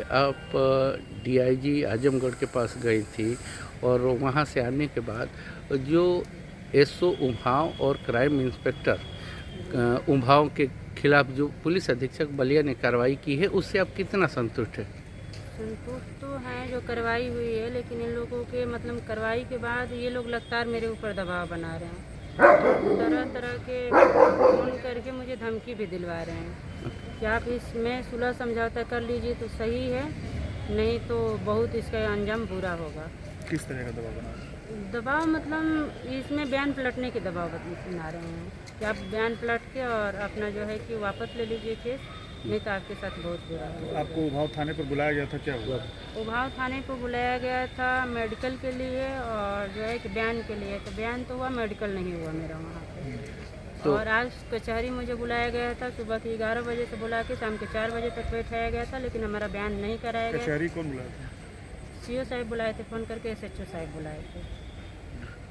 आप डीआईजी आजमगढ़ के पास गई थी और वहाँ से आने के बाद जो एसओ उम्भाव और क्राइम इंस्पेक्टर उम्भाव के खिलाफ जो पुलिस अधीक्षक बलिया ने कार्रवाई की है, उससे आप कितना संतुष्ट हैं? संतुष्ट तो हैं जो कार्रवाई हुई है, लेकिन इन लोगों के मतलब कार्रवाई के बाद ये लोग लगातार मेरे ऊपर दबाव बना रहे हैं। तरह तरह के फ़ोन करके मुझे धमकी भी दिलवा रहे हैं कि आप इसमें सुलह समझौता कर लीजिए तो सही है, नहीं तो बहुत इसका अंजाम बुरा होगा। किस तरह का दबाव बना रहे हैं? दबाव मतलब इसमें बयान पलटने के दबाव बना रहे हैं कि आप बयान पलट के और अपना जो है कि वापस ले लीजिए केस, नहीं तो आपके साथ बहुत बुरा होगा। आपको उभाव थाने पर बुलाया गया था, क्या हुआ? उभाव थाने को बुलाया गया था मेडिकल के लिए और जो है कि बयान के लिए, तो बयान तो हुआ, मेडिकल नहीं हुआ मेरा वहाँ पे। तो और आज कचहरी मुझे बुलाया गया था, सुबह के 11 बजे से बुला के शाम के 4 बजे तक बैठाया गया था, लेकिन हमारा बयान नहीं कराया गया। कचहरी कौन बुलाया था? सीओ साहब बुलाए थे फ़ोन करके, एसएचओ साहब बुलाए थे,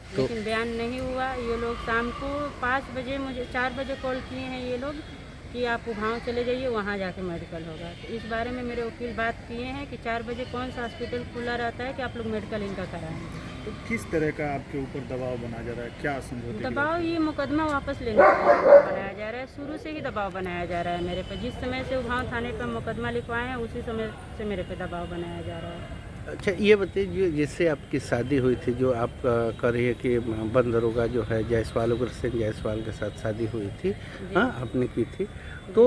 तो लेकिन बयान नहीं हुआ। ये लोग शाम को 5 बजे मुझे 4 बजे कॉल किए हैं ये लोग कि आप उभाव चले जाइए, वहाँ जाके मेडिकल होगा। तो इस बारे में मेरे वकील बात किए हैं कि 4 बजे कौन सा हॉस्पिटल खुला रहता है कि आप लोग मेडिकल इनका कराएंगे। तो किस तरह का आपके ऊपर दबाव बनाया जा रहा है, क्या समझौते की दबाव ये मुकदमा वापस लेने के लिए बनाया जा रहा है, शुरू से ही दबाव बनाया जा रहा है मेरे पे। जिस समय से उभाव थाने पर मुकदमा लिखवाए हैं उसी समय से मेरे पे दबाव बनाया जा रहा है। अच्छा, ये बताइए, जिससे आपकी शादी हुई थी, जो आप कह रही है कि बंद दरोगा जो है जायसवाल, उग्रसेन जायसवाल के साथ शादी हुई थी, हाँ आपने की थी, तो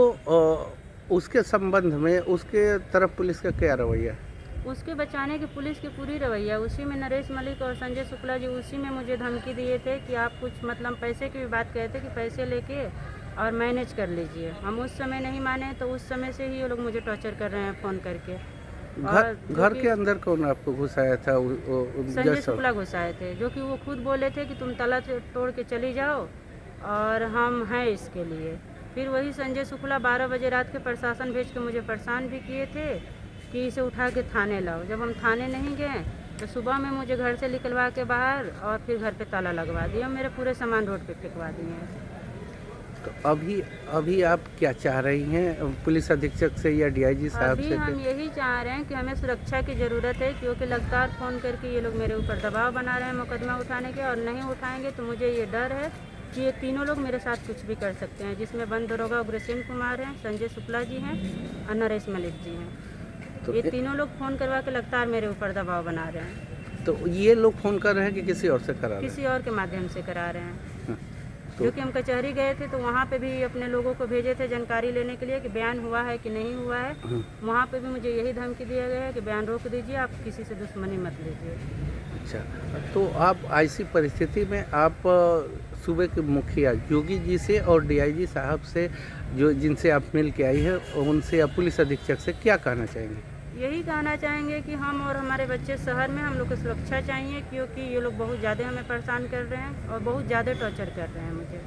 उसके संबंध में उसके तरफ पुलिस का क्या रवैया है? उसके बचाने की पुलिस की पूरी रवैया, उसी में नरेश मलिक और संजय शुक्ला जी उसी में मुझे धमकी दिए थे कि आप कुछ मतलब पैसे की भी बात कहे थे कि पैसे लेके और मैनेज कर लीजिए। हम उस समय नहीं माने, तो उस समय से ही ये लोग मुझे टॉर्चर कर रहे हैं फ़ोन करके। घर के अंदर कौन आपको घुसाया था? संजय शुक्ला घुसाए थे, जो कि वो खुद बोले थे कि तुम ताला तोड़ के चली जाओ और हम हैं इसके लिए। फिर वही संजय शुक्ला 12 बजे रात के प्रशासन भेज के मुझे परेशान भी किए थे कि इसे उठा के थाने लाओ। जब हम थाने नहीं गए तो सुबह में मुझे घर से निकलवा के बाहर और फिर घर पे ताला लगवा दिया, मेरे पूरे सामान रोड पे फेंकवा दिए हैं। तो अभी आप क्या चाह रही हैं पुलिस अधीक्षक से या डीआईजी साहब अभी से? हम यही चाह रहे हैं कि हमें सुरक्षा की ज़रूरत है, क्योंकि लगातार फ़ोन करके ये लोग मेरे ऊपर दबाव बना रहे हैं मुकदमा उठाने के, और नहीं उठाएंगे तो मुझे ये डर है कि ये तीनों लोग मेरे साथ कुछ भी कर सकते हैं, जिसमें बंद दरोगा उग्रसेन कुमार हैं, संजय शुक्ला जी हैं और नरेश मलिक जी हैं। तो ये तीनों लोग फ़ोन करवा के लगातार मेरे ऊपर दबाव बना रहे हैं। तो ये लोग फ़ोन कर रहे हैं कि किसी और से करा रहे हैं? किसी और के माध्यम से करा रहे हैं। हाँ, क्योंकि हम कचहरी गए थे तो वहाँ पे भी अपने लोगों को भेजे थे जानकारी लेने के लिए कि बयान हुआ है कि नहीं हुआ है। हाँ। वहाँ पे भी मुझे यही धमकी दिया गया है कि बयान रोक दीजिए, आप किसी से दुश्मनी मत लीजिए। अच्छा, तो आप ऐसी परिस्थिति में आप सूबे के मुखिया योगी जी से और डीआईजी साहब से, जो जिनसे आप मिल के आई है, उनसे या पुलिस अधीक्षक से क्या कहना चाहेंगे? यही कहना चाहेंगे कि हम और हमारे बच्चे शहर में हम लोग को सुरक्षा चाहिए, क्योंकि ये लोग बहुत ज़्यादा हमें परेशान कर रहे हैं और बहुत ज़्यादा टॉर्चर कर रहे हैं मुझे।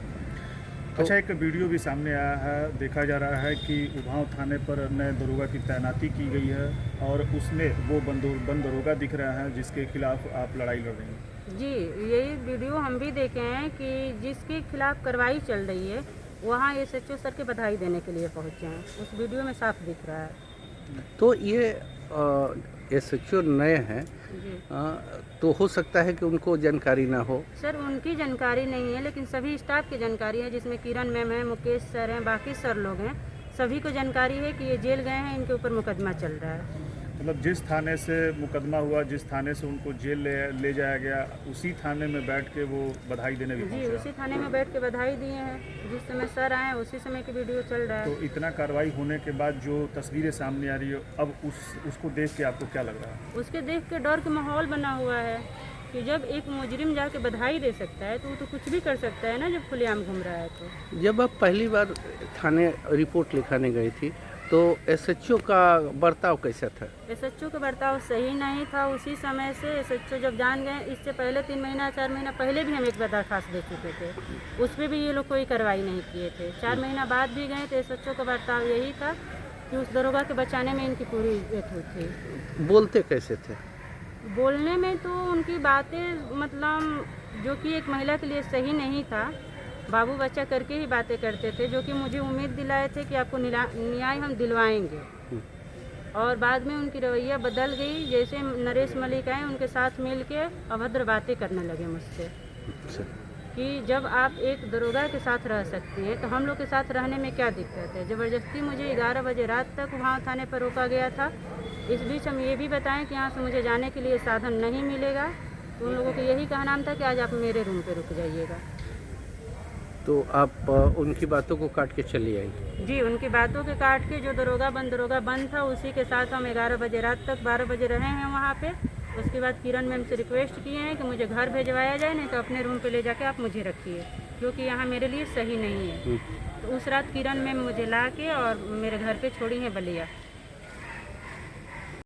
अच्छा, एक वीडियो भी सामने आया है, देखा जा रहा है कि उभाव थाने पर नए दरोगा की तैनाती की गई है और उसमें वो बंद दरोगा दिख रहा है जिसके खिलाफ आप लड़ाई लड़ रही हैं। जी, यही वीडियो हम भी देखे हैं कि जिसके खिलाफ कार्रवाई चल रही है वहाँ एसएचओ सर के बधाई देने के लिए पहुँचे हैं, उस वीडियो में साफ दिख रहा है। तो ये एसएचओ नए हैं, जी तो हो सकता है कि उनको जानकारी ना हो। सर, उनकी जानकारी नहीं है, लेकिन सभी स्टाफ की जानकारी है, जिसमें किरण मैम है, मुकेश सर हैं, बाकी सर लोग हैं, सभी को जानकारी है कि ये जेल गए हैं, इनके ऊपर मुकदमा चल रहा है। मतलब जिस थाने से मुकदमा हुआ, जिस थाने से उनको जेल ले जाया गया, उसी थाने में बैठ के वो बधाई देने भी जी, पहुंचा। उसी थाने में बैठ के बधाई दिए हैं, जिस समय सर आए उसी समय की वीडियो चल रहा है। तो इतना कार्रवाई होने के बाद जो तस्वीरें सामने आ रही है, अब उसको देख के आपको क्या लग रहा है? उसके देख के डर का माहौल बना हुआ है कि जब एक मुजरिम जाके बधाई दे सकता है तो वो तो कुछ भी कर सकता है ना, जब खुलेआम घूम रहा है तो। जब आप पहली बार थाने रिपोर्ट लिखाने गई थी तो एसएचओ का बर्ताव कैसा था? एसएचओ का बर्ताव सही नहीं था। उसी समय से एसएचओ जब जान गए, इससे पहले 3 महीना 4 महीना पहले भी हम एक बार दरखास्त दे चुके थे, उस पर भी ये लोग कोई कार्रवाई नहीं किए थे। 4 महीना बाद भी गए तो एसएचओ का बर्ताव यही था कि उस दरोगा के बचाने में इनकी पूरी थी। बोलते कैसे थे? बोलने में तो उनकी बातें मतलब जो कि एक महिला के लिए सही नहीं था, बाबू बच्चा करके ही बातें करते थे, जो कि मुझे उम्मीद दिलाए थे कि आपको न्याय हम दिलवाएंगे। और बाद में उनकी रवैया बदल गई। जैसे नरेश मलिक आए उनके साथ मिल के अभद्र बातें करने लगे मुझसे अच्छा। कि जब आप एक दरोगा के साथ रह सकती है तो हम लोग के साथ रहने में क्या दिक्कत है। ज़बरदस्ती मुझे 11 बजे रात तक वहाँ थाने पर रोका गया था। इस बीच हम ये भी बताएं कि यहाँ से मुझे जाने के लिए साधन नहीं मिलेगा। तो उन लोगों का यही कहना था कि आज आप मेरे रूम पे रुक जाइएगा। तो आप उनकी बातों को काट के चली आई? जी, उनकी बातों के काट के जो दरोगा बंद था उसी के साथ हम 11 बजे रात तक 12 बजे रहे हैं वहाँ पे। उसके बाद किरण मैम से रिक्वेस्ट किए हैं कि मुझे घर भेजवाया जाए, नहीं तो अपने रूम पे ले जाके आप मुझे रखिए, क्योंकि यहाँ मेरे लिए सही नहीं है। तो उस रात किरण मैम मुझे ला के और मेरे घर पे छोड़ी हैं बलिया।